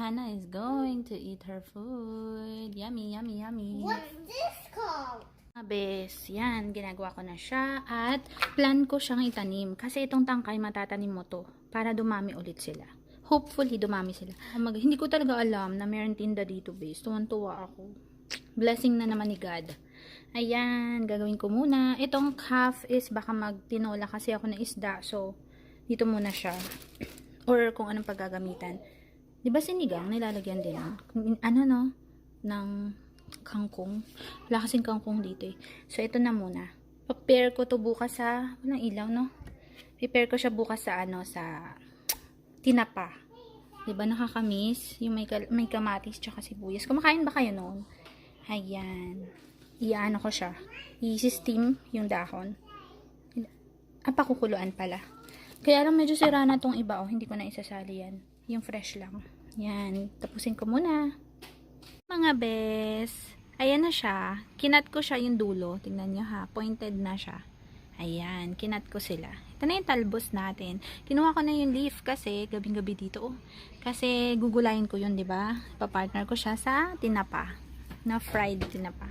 Hannah is going to eat her food. Yummy, yummy, yummy. What's this called? Abes, yan, ginagawa ko na siya at plan ko siyang itanim kasi itong tangkay matatanim mo to para dumami ulit sila. Hopefully, dumami sila. Hindi ko talaga alam na meron tinda dito, bes. Tuwan-tuwa ako. Blessing na naman ni God. Ayan, gagawin ko muna. Itong half is baka magtinola kasi ako na isda. So, dito muna siya. Or kung anong paggagamitan. Diba sinigang, nilalagyan din ng kangkong. Wala kasing kangkong dito eh. So, ito na muna. Prepare ko to bukas sa, walang ilaw, no? Prepare ko siya bukas sa, sa tinapa. Diba nakakamiss? Yung may kamatis tsaka sibuyas. Kumakain ba kayo noon? Ayan. Iyaano ko siya. I-steam yung dahon. Pakukuluan pala. Kaya lang medyo sira na tong iba, oh. Hindi ko na isasali yan. Yung fresh lang. Yan. Tapusin ko muna. Mga bes. Ayan na siya. Kinat ko siya yung dulo. Tingnan nyo ha. Pointed na siya. Ayan. Kinat ko sila. Ito na yung talbos natin. Kinuha ko na yung leaf kasi gabing-gabi dito. Oh. Kasi gugulayin ko yun, diba? Papartner ko siya sa tinapa. Na fried tinapa.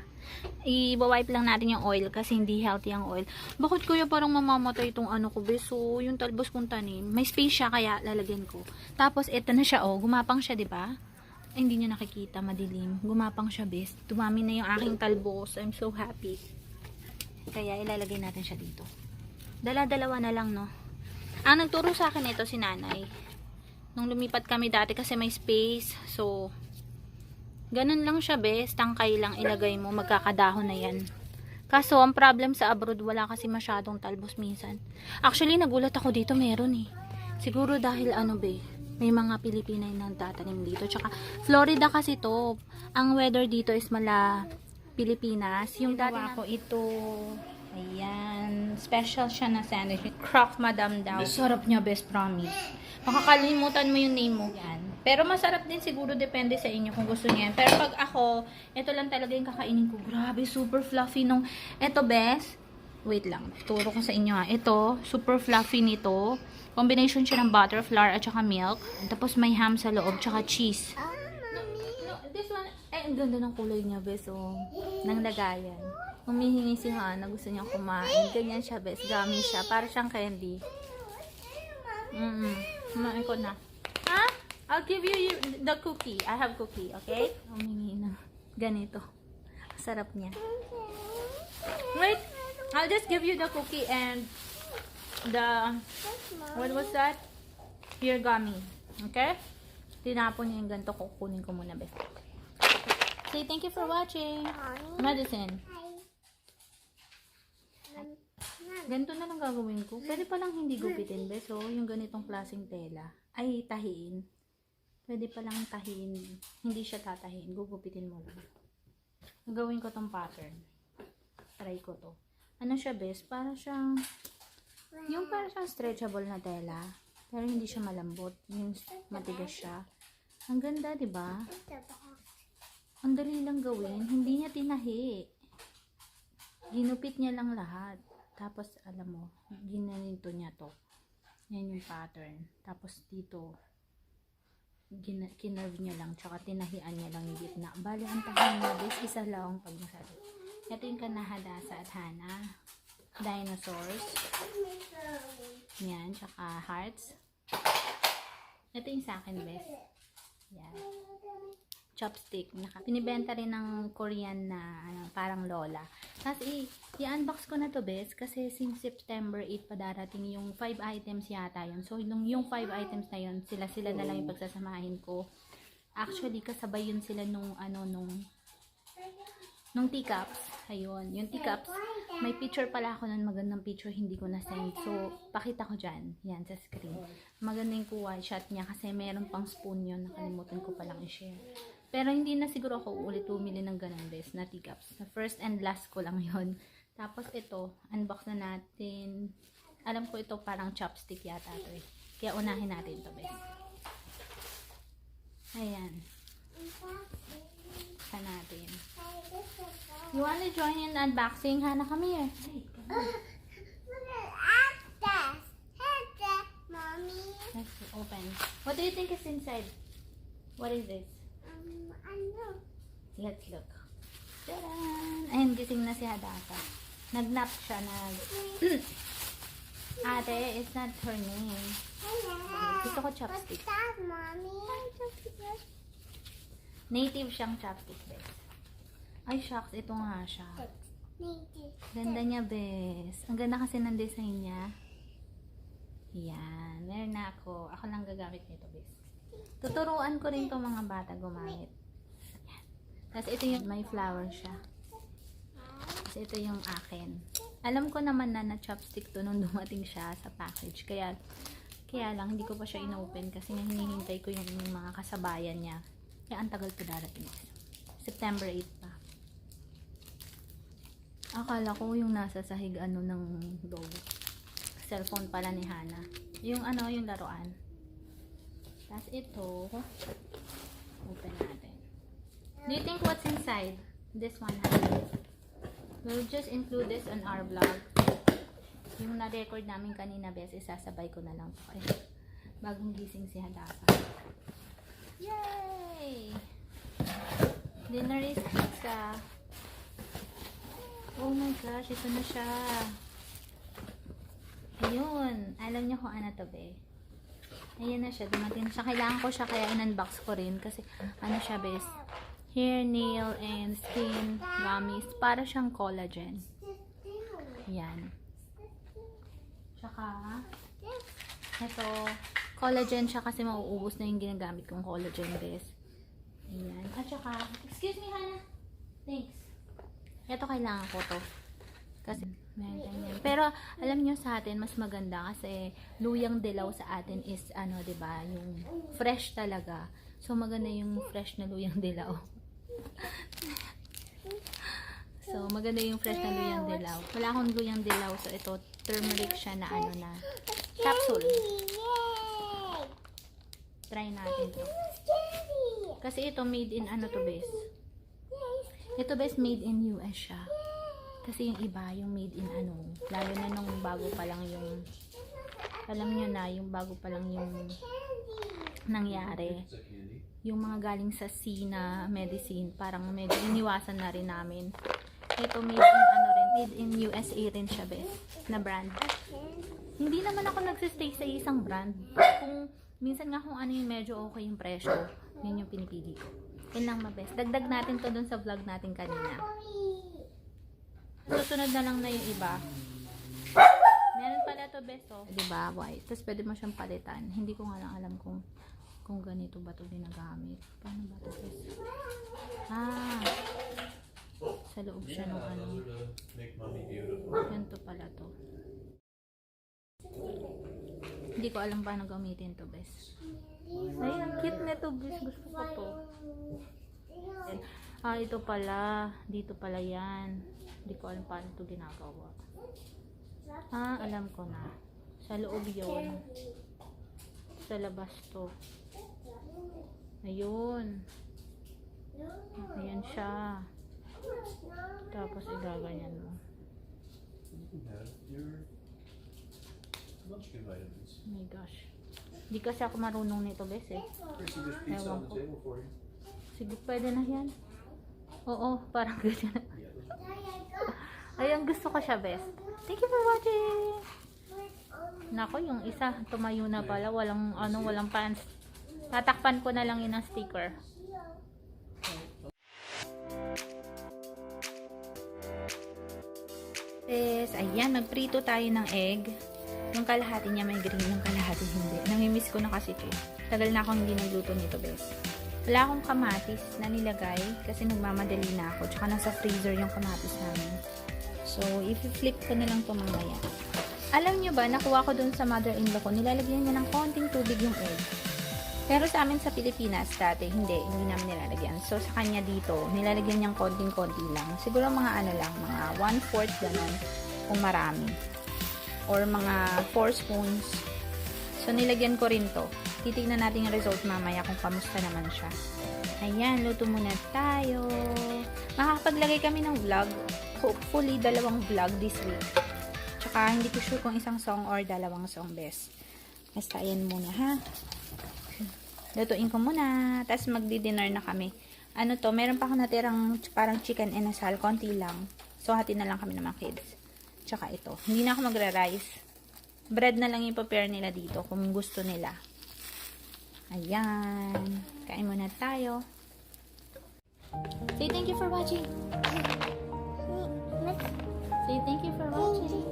I-wipe lang natin yung oil kasi hindi healthy ang oil. Bakit kuya parang mamamatay itong ano ko, beso? Yung talbos kong tanim. May space siya kaya lalagyan ko. Tapos ito na siya, oh. Gumapang siya, diba? Ay, hindi nyo nakikita, madilim. Gumapang siya, bes. Dumami na yung aking talbos. I'm so happy. Kaya ilalagay natin siya dito. Dala-dalawa na lang, no? Ang nagturo sa akin ito si nanay. Nung lumipat kami dati kasi may space. So, ganun lang siya, bes. Tangkay lang ilagay mo. Magkakadahon na yan. Kaso, ang problem sa abroad, wala kasi masyadong talbos minsan. Actually, nagulat ako dito, meron eh. Siguro dahil may mga Pilipinay nang tatanim dito. Tsaka, Florida kasi to. Ang weather dito is Pilipinas. Yung dati ko ito. Ayan. Special siya na sandwich. Kraft Madam daw. Sarap niya, best promise. Makakalimutan mo yung name mo. Yan. Pero masarap din siguro, depende sa inyo kung gusto niya. Pero pag ako, ito lang talaga yung kakainin ko. Grabe, super fluffy nung, ito best. Wait lang, turo ko sa inyo ha. Ito, super fluffy nito. Combination siya ng butter, flour, at saka milk. Tapos may ham sa loob, tsaka cheese. No, this one, ang ganda ng kulay niya, best. Oh, nang lagayan. Humihingi si Hannah, gusto niya kumain. Ganyan siya, best. Gummy siya. Para siyang candy. Kumain ko na. Ha? I'll give you the cookie. I have cookie, okay? Humingi na. Ganito. Sarap niya. Wait. I'll just give you the cookie and the, what was that? Your gummy. Okay? Tinapon niya yung ganito. Kukunin ko muna, best. Say thank you for watching. Medicine. Ganito na lang gagawin ko. Pwede palang hindi gupitin, bes. So, yung ganitong klaseng tela. Ay, tahiin. Pwede palang tahiin. Hindi siya tatahiin. Gugupitin mo lang. Gagawin ko tong pattern. Try ko to. Ano siya, bes? Para siyang stretchable na tela. Pero hindi siya malambot. Yung matigas siya. Ang ganda, diba? Ang dali lang gawin. Hindi niya tinahi. Ginupit niya lang lahat. Tapos, alam mo, ginanito niya to. Yan yung pattern. Tapos, dito, kinerve niya lang. Tsaka, tinahian niya lang yung gitna. Bali, ang tahan niya, this isa lang pag nasabi. Ito yung kanahadasa at Hannah. Dinosaurs. Yan, tsaka hearts. Ito yung sa akin, best. Yan. Chopstick. Pinibenta rin ng Korean na parang lola. Tapos i-unbox ko na to, best. Kasi since September 8 pa darating yung 5 items yata yun. So yung 5 items na yun, sila na lang yung pagsasamahin ko. Actually, kasabay yun sila nung teacups. Ayun. Yung teacups, may picture pala ako nun. Magandang picture, hindi ko na-send. So, pakita ko dyan. Yan, sa screen. Maganda yung kuha shot niya kasi meron pang spoon yun. Nakalimutan ko palang i-share. Pero hindi na siguro ako ulit bumili ng ganun, bes, na teacups. Na first and last ko lang yon. Tapos ito, unbox na natin. Alam ko ito parang chopstick yata ito eh. Kaya unahin natin ito, bes. Ayan. Buksan natin. You wanna join in unboxing? Hannah, come here. Hey, come on. Mommy. Let's open. What do you think is inside? What is this? I know. Let's look. Tadaan! Ayun, gising na si Hadasa. Nag-nap siya, Ate, it's not her name. Hello. Gusto ko chopstick. What's that, Mommy? Native siyang chopstick, bes. Ay, shucks. Ito nga siya. Native. Ganda niya, bes. Ang ganda kasi ng design niya. Yan. Meron na ako. Ako lang gagamit nito, bes. Tuturuan ko rin itong mga bata gumamit. Yan. Tapos ito yung may flower siya. Tapos ito yung akin. Alam ko naman na chopstick to nung dumating siya sa package. Kaya lang, hindi ko pa siya inopen kasi nga hinihintay ko yung mga kasabayan niya. Kaya ang tagal ko darating. September 8 pa. Akala ko yung nasa sahig ng dog. Cellphone pala ni Hana. Yung yung laruan. Tapos ito, open natin. Do you think what's inside? This one, Hana? We'll just include this on our vlog. Yung na-record namin kanina, bes, isasabay ko na lang to. Ay, bagong gising si Hadasa. Yay! Dinner is pizza. Oh my gosh, ito na siya. Ayun. Alam niyo kung ano to, be. Ayan na siya. Dumating na siya. Kailangan ko siya kaya in-unbox ko rin. Kasi ano siya, bes. Hair, nail, and skin gummies. Para siyang collagen. Yan. Tsaka, ito, collagen siya kasi mauubos na yung ginagamit kong collagen, bes. Ayan. At saka, excuse me, Hana. Thanks. Ito kailangan ko to. Kasi, meron ganyan. Pero, alam nyo sa atin, mas maganda kasi luyang dilaw sa atin is, diba, yung fresh talaga. So, maganda yung fresh na luyang dilaw. So, maganda yung fresh na luyang dilaw. Wala akong luyang dilaw. So, ito, turmeric siya na na capsule. Yay! Try natin to. Kasi ito, made in to, bes. Ito, bes, made in US siya. Kasi yung iba, yung made in lalo na nung bago pa lang yung, alam nyo na, yung bago pa lang yung nangyari. Yung mga galing sa sea na medicine, parang medyo iniwasan na rin namin. Ito made in made in USA rin siya, bes, na brand. Hindi naman ako nagsistay sa isang brand. Kung minsan nga kung ano yung medyo okay yung presyo, yun yung pinipili ko. Yun lang, mabes. Dagdag natin to dun sa vlog natin kanina. Susunod na lang na yung iba. Meron pala to, bes, oh. Diba, white. Tapos pwede mo siyang palitan. Hindi ko nga lang alam kung ganito ba to ginagamit. Paano ba to, bes? Sa loob siya ng ganito pala to. Hindi ko alam paano gamitin to, bes. Ay, ang cute na to, bes. Gusto ko to. Ito pala. Dito pala yan. Hindi ko alam paano to ginagawa. Alam ko na. Sa loob yun. Sa labas to. Ayun. Ayan siya. Tapos igaganyan mo. Oh my gosh. Hindi kasi ako marunong nito, bes, eh. Ewan ko. Sige, pwede na yan. Oo, parang ganyan. Ayan, gusto ko siya, bes. Thank you for watching! Nako, yung isa, tumayo na pala. Walang pants. Tatakpan ko na lang yun ng sticker. Bes, ayan, nagprito tayo ng egg. Yung kalahati niya may green, yung kalahati hindi. Namimiss ko na kasi ito. Tagal na akong hindi nagluto nito, bes. Wala akong kamatis na nilagay kasi nagmamadali na ako. Tsaka nasa freezer yung kamatis namin. So, i-flip ko na lang ito mamaya. Alam nyo ba, nakuha ko dun sa mother-in-law ko, nilalagyan niya ng konting tubig yung egg. Pero sa amin sa Pilipinas, dati, hindi namin nilalagyan. So, sa kanya dito, nilalagyan niyang konting-konti lang. Siguro mga mga 1/4 ganun, kung marami. Or mga 4 spoons. So, nilagyan ko rin to. Titignan natin yung result mamaya kung kamusta naman siya. Ayan, luto muna tayo. Makakapaglagay kami ng vlog. Hopefully, 2 vlog this week. Tsaka, hindi ko sure kung isang song or 2 song, best. Basta, ayan muna, ha? Lutuin ko muna. Tapos magdi-dinner na kami. Ano to, meron pa ako natirang parang chicken inasal. Konti lang. So, hati na lang kami ng mga kids. Tsaka ito. Hindi na ako magra-rice. Bread na lang yung prepare nila dito kung gusto nila. Ayan. Kain muna tayo. Say thank you for watching. Say thank you for watching.